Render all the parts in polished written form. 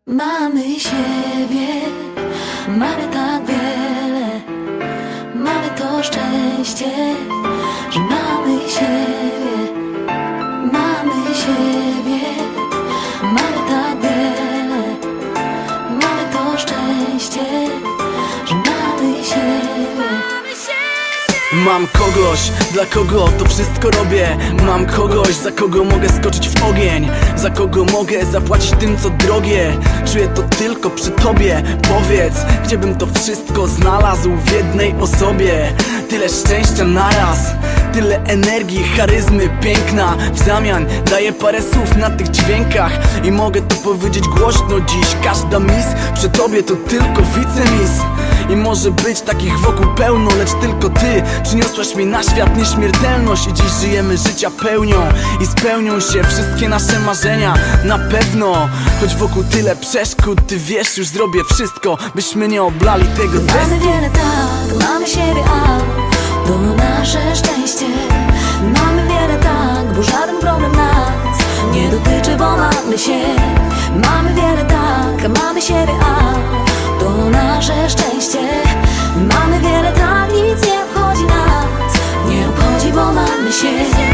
Mamy siebie, mamy tak wiele, mamy to szczęście, że mamy siebie, mamy siebie, mamy tak wiele, mamy to szczęście, że mamy siebie. Mam kogoś, dla kogo to wszystko robię. Mam kogoś, za kogo mogę skoczyć w ogień, za kogo mogę zapłacić tym, co drogie. Czuję to tylko przy tobie. Powiedz, gdzie bym to wszystko znalazł w jednej osobie. Tyle szczęścia naraz, tyle energii, charyzmy, piękna. W zamian daję parę słów na tych dźwiękach i mogę to powiedzieć głośno dziś. Każda miss przy tobie to tylko wicemis. I może być takich wokół pełno, lecz tylko ty przyniosłaś mi na świat nieśmiertelność. I dziś żyjemy życia pełnią i spełnią się wszystkie nasze marzenia. Na pewno, choć wokół tyle przeszkód, ty wiesz, już zrobię wszystko, byśmy nie oblali tego testu. Mamy wiele tak, mamy siebie, a to nasze szczęście. Mamy wiele tak, bo żaden problem nas nie dotyczy, bo mamy się. Mamy wiele tak, mamy siebie, a to nasze szczęście. Mamy wiele tak, nic nie obchodzi nas, nie obchodzi, bo mamy siebie.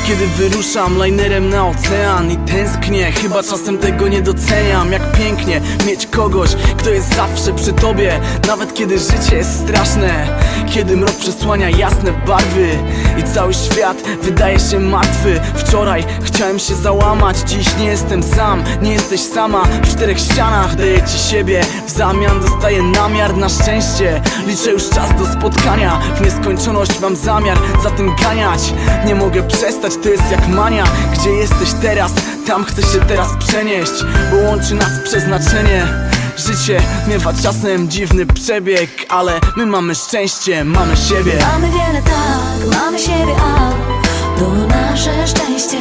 Kiedy wyruszam linerem na ocean i tęsknię, chyba czasem tego nie doceniam. Jak pięknie mieć kogoś, kto jest zawsze przy tobie, nawet kiedy życie jest straszne. Kiedy mrok przesłania jasne barwy i cały świat wydaje się martwy. Wczoraj chciałem się załamać, dziś nie jestem sam, nie jesteś sama. W czterech ścianach daję ci siebie, w zamian dostaję namiar na szczęście. Liczę już czas do spotkania, w nieskończoność mam zamiar za tym ganiać. Nie mogę przestać, to jest jak mania. Gdzie jesteś teraz, tam chcę się teraz przenieść, bo łączy nas przeznaczenie. Życie miewa czasem dziwny przebieg, ale my mamy szczęście, mamy siebie. Mamy wiele tak, mamy siebie, a to nasze szczęście.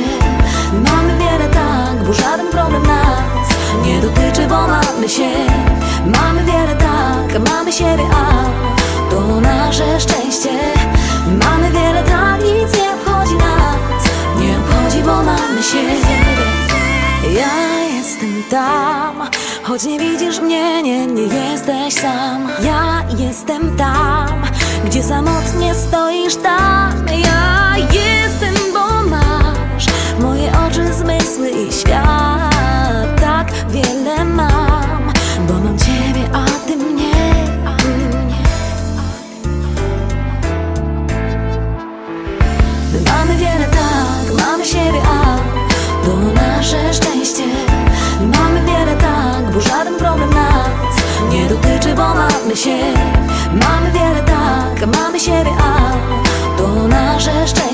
Mamy wiele tak, bo żaden problem nas nie dotyczy, bo mamy się. Mamy wiele tak, mamy siebie, a to nasze szczęście. Mamy wiele tak, nic nie obchodzi nas, nie obchodzi, bo mamy siebie. Ja jestem tam, choć nie widzisz mnie, nie jesteś sam. Ja jestem tam, gdzie samotnie stoisz tam. Ja jestem, bo masz moje oczy, zmysły i świat. Tak wiele mam, bo mam ciebie, a ty mnie. Mamy wiele tak, mamy siebie, a to nasze szczęście. Mamy wiele tak, bo żaden problem nas nie dotyczy, bo mamy się. Mamy wiele tak, mamy siebie, a to nasze szczęście.